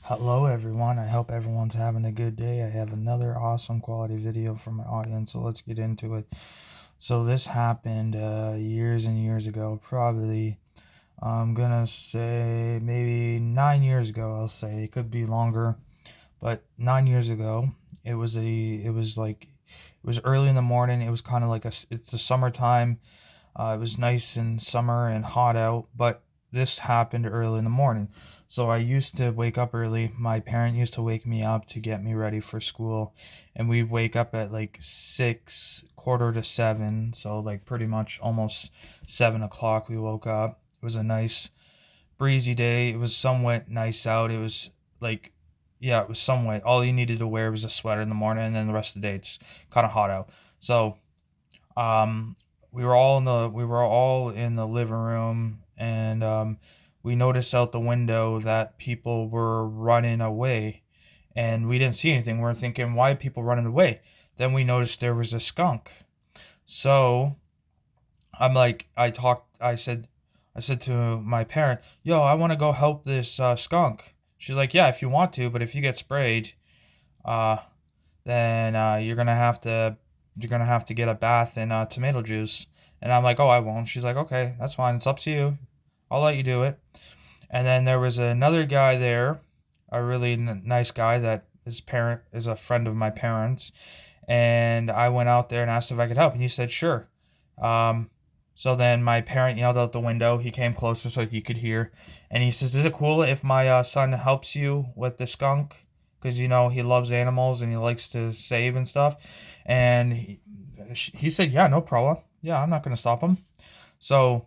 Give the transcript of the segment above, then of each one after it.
Hello everyone, I hope everyone's having a good day. I have another awesome quality video for my audience, so let's get into it. So this happened years and years ago, probably I'm gonna say maybe 9 years ago. I'll say it could be longer, but 9 years ago, it was early in the morning. It was kind of like it's the summertime. It was nice in summer and hot out, but this happened early in the morning. So I used to wake up early. My parent used to wake me up to get me ready for school, and we'd wake up at like 6, quarter to 7. So like pretty much almost 7 o'clock. We woke up. It was a nice breezy day. It was somewhat nice out. It was like, yeah, it was somewhat. All you needed to wear was a sweater in the morning, and then the rest of the day it's kind of hot out. So um, we were all in the living room, and we noticed out the window that people were running away, and we didn't see anything. We are thinking, why are people running away? Then we noticed there was a skunk. So I'm like, I said to my parent, "Yo, I want to go help this skunk." She's like, "Yeah, if you want to, but if you get sprayed, uh, then you're gonna have to get a bath in tomato juice." And I'm like, "Oh, I won't." She's like, "Okay, that's fine. It's up to you. I'll let you do it." And then there was another guy there, a really nice guy that his parent is a friend of my parents, and I went out there and asked if I could help, and he said sure. Um, so then my parent yelled out the window. He came closer so he could hear, and he says, "Is it cool if my son helps you with the skunk? Because he loves animals and he likes to save and stuff." And he said, "Yeah, no problem. Yeah, I'm not gonna stop him." So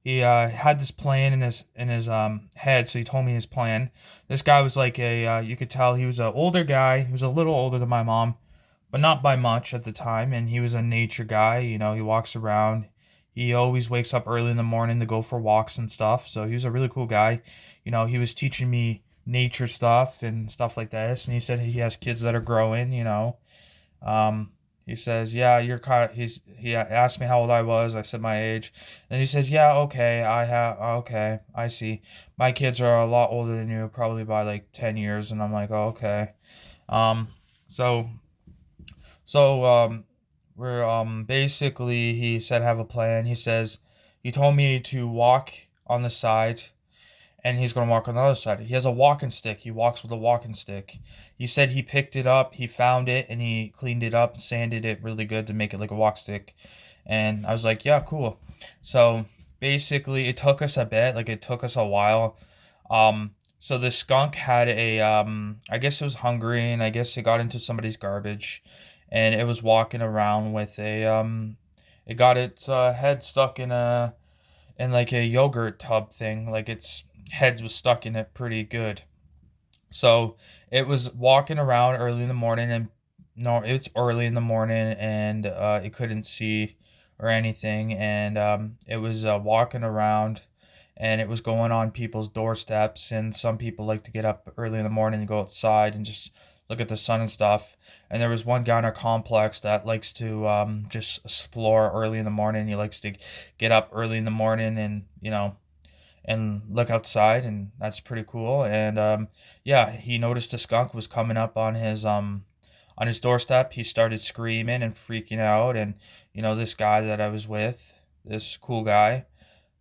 he had this plan in his head. So he told me his plan. This guy was like you could tell he was an older guy. He was a little older than my mom, but not by much at the time. And he was a nature guy. He walks around. He always wakes up early in the morning to go for walks and stuff. So he was a really cool guy. He was teaching me nature stuff and stuff like this. And he said he has kids that are growing. Um, he says, "Yeah, you're kind of." He asked me how old I was. I said my age. Then he says, "Yeah, okay, okay, I see. My kids are a lot older than you, probably by like 10 years." And I'm like, "Oh, okay." Um, so so we're basically he said have a plan. He told me to walk on the side, and he's gonna walk on the other side. He has a walking stick. He walks with a walking stick. He said he picked it up, he found it, and he cleaned it up, sanded it really good to make it like a walk stick. And I was like, yeah, cool. So basically, it took us a bit, like it took us a while. So the skunk had I guess it was hungry, and I guess it got into somebody's garbage, and it was walking around with it got its head stuck in like a yogurt tub thing. Like its head was stuck in it pretty good. So it was walking around early in the morning, and no, it's early in the morning, and it couldn't see or anything, and it was walking around, and it was going on people's doorsteps, and some people like to get up early in the morning and go outside and just look at the sun and stuff. And there was one guy in our complex that likes to just explore early in the morning. He likes to get up early in the morning and and look outside, and that's pretty cool. And yeah, he noticed the skunk was coming up on his doorstep. He started screaming and freaking out, and this guy that I was with, this cool guy,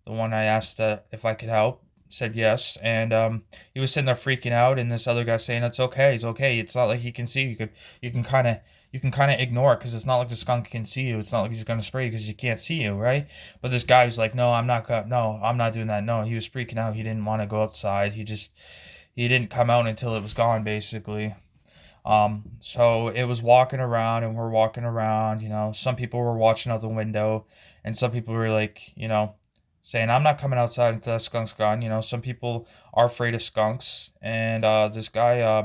the one I asked if I could help, said yes. And he was sitting there freaking out, and this other guy saying it's okay, it's okay. It's not like he can see you. You can kind of you can kind of ignore it because it's not like the skunk can see you. It's not like he's gonna spray you because he can't see you, right? But this guy was like, no, no, I'm not doing that. No, he was freaking out. He didn't want to go outside. He didn't come out until it was gone, basically. So it was walking around, and we're walking around. Some people were watching out the window, and some people were like, saying, "I'm not coming outside until that skunk's gone." Some people are afraid of skunks, and this guy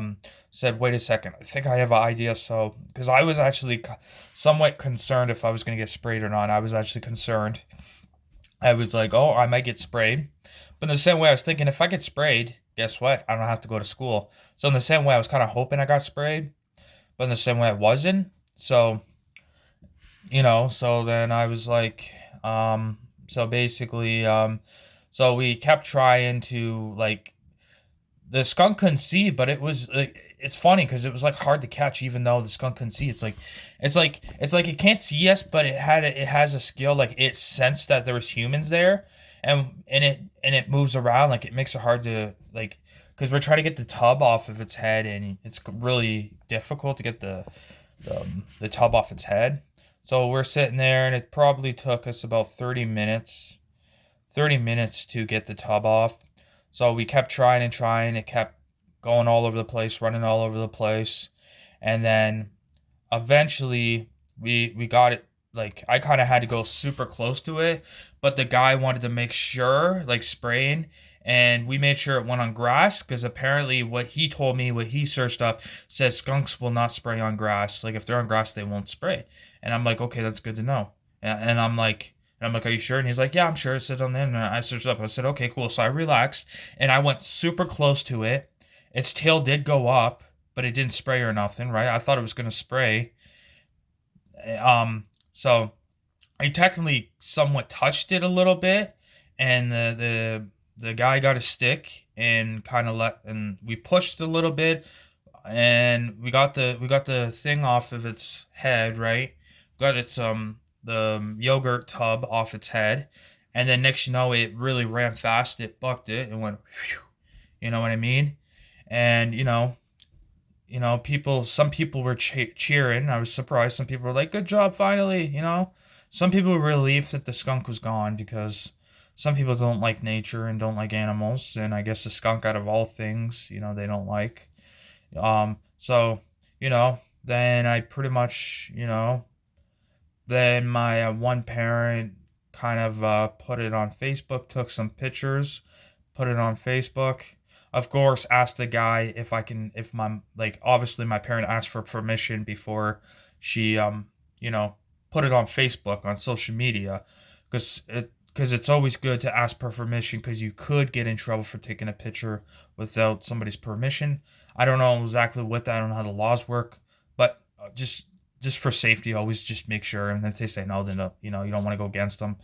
said, "Wait a second, I think I have an idea." So, because I was actually somewhat concerned if I was going to get sprayed or not, I was actually concerned. I was like, "Oh, I might get sprayed," but in the same way, I was thinking, if I get sprayed, guess what? I don't have to go to school. So in the same way, I was kind of hoping I got sprayed, but in the same way, I wasn't. So so then I was like, so basically, so we kept trying to like the skunk couldn't see, but it was like, it's funny because it was like hard to catch even though the skunk couldn't see. It's like it can't see us, but it has a skill, like it sensed that there was humans there, and it moves around, like it makes it hard to like, because we're trying to get the tub off of its head, and it's really difficult to get the tub off its head. So we're sitting there, and it probably took us about 30 minutes to get the tub off. So we kept trying and trying. It kept going all over the place, running all over the place. And then eventually we got it, like I kind of had to go super close to it, but the guy wanted to make sure, like spraying, and we made sure it went on grass because apparently what he told me, what he searched up, says skunks will not spray on grass. Like if they're on grass, they won't spray. And I'm like, okay, that's good to know. And I'm like, are you sure? And he's like, yeah, I'm sure. It said on the internet. I searched up. I said, okay, cool. So I relaxed and I went super close to it. Its tail did go up, but it didn't spray or nothing, right? I thought it was gonna spray. So I technically somewhat touched it a little bit, and the guy got a stick and kind of and we pushed a little bit, and we got the thing off of its head, right? Got its the yogurt tub off its head, and then next you know it really ran fast. It bucked it and went, whew, you know what I mean? And some people were cheering. I was surprised. Some people were like, "Good job, finally!" Some people were relieved that the skunk was gone because some people don't like nature and don't like animals, and I guess the skunk, out of all things, they don't like. So then I pretty much, then my one parent kind of put it on Facebook, took some pictures, put it on Facebook. Of course, asked the guy if I can, if my, like, obviously my parent asked for permission before she, you know, put it on Facebook, on social media, because it's always good to ask for permission because you could get in trouble for taking a picture without somebody's permission. I don't know exactly what that, I don't know how the laws work, but just for safety, always just make sure. And if they say no, then you don't want to go against them.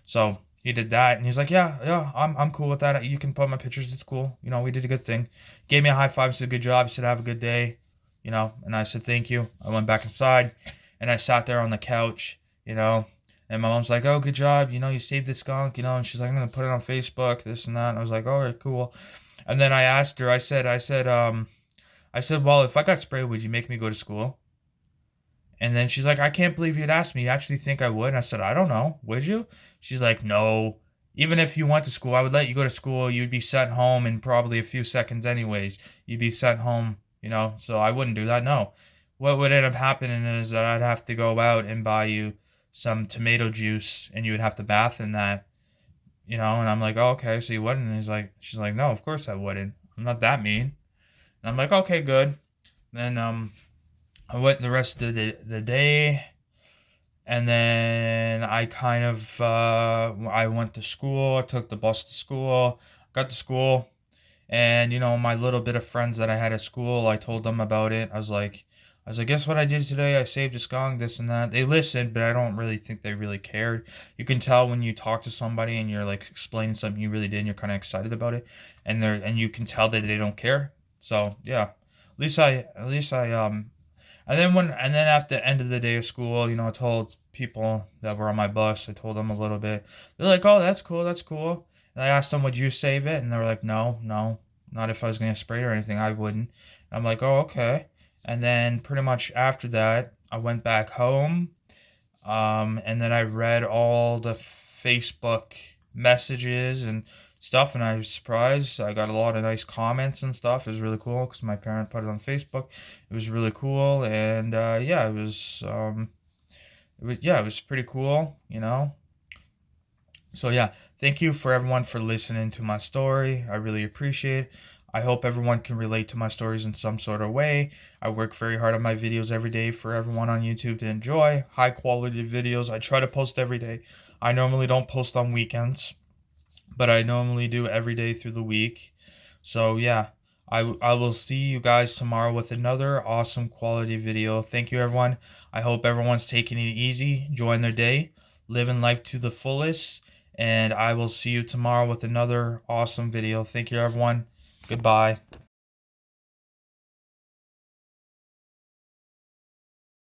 So he did that, and he's like, yeah, yeah, I'm cool with that. You can put my pictures. It's cool. We did a good thing. Gave me a high five. Said good job. He said have a good day. And I said thank you. I went back inside, and I sat there on the couch. And my mom's like, oh, good job. You saved the skunk. And she's like, I'm gonna put it on Facebook, this and that. And I was like, all right, cool. And then I asked her. I said, well, if I got sprayed, would you make me go to school? And then she's like, I can't believe you'd ask me. You actually think I would? And I said, I don't know. Would you? She's like, no. Even if you went to school, I would let you go to school. You'd be sent home in probably a few seconds, anyways. You'd be sent home, so I wouldn't do that. No. What would end up happening is that I'd have to go out and buy you some tomato juice, and you would have to bath in that, and I'm like, oh, okay, so you wouldn't? And she's like, no, of course I wouldn't. I'm not that mean. And I'm like, okay, good. Then, I went the rest of the day, and then I kind of I went to school. I took the bus to school. Got to school, and my little bit of friends that I had at school, I told them about it. I was like, guess what I did today? I saved a skunk, this and that. They listened, but I don't really think they really cared. You can tell when you talk to somebody and you're like explaining something you really did, and you're kind of excited about it, and you can tell that they don't care. So yeah, at least I and then at the end of the day of school, I told people that were on my bus, I told them a little bit. They're like, oh, that's cool, that's cool. And I asked them, would you save it? And they were like, no, no, not if I was going to spray it or anything, I wouldn't. And I'm like, oh, okay. And then pretty much after that, I went back home. And then I read all the Facebook messages and stuff, and I was surprised. I got a lot of nice comments and stuff. It was really cool because my parent put it on Facebook. It was really cool, and yeah, it was pretty cool. So yeah, thank you for everyone for listening to my story. I really appreciate it. I hope everyone can relate to my stories in some sort of way. I work very hard on my videos every day for everyone on YouTube to enjoy. High quality videos. I try to post every day. I normally don't post on weekends, but I normally do every day through the week. So yeah, I will see you guys tomorrow with another awesome quality video. Thank you, everyone. I hope everyone's taking it easy, enjoying their day, living life to the fullest, and I will see you tomorrow with another awesome video. Thank you, everyone. Goodbye.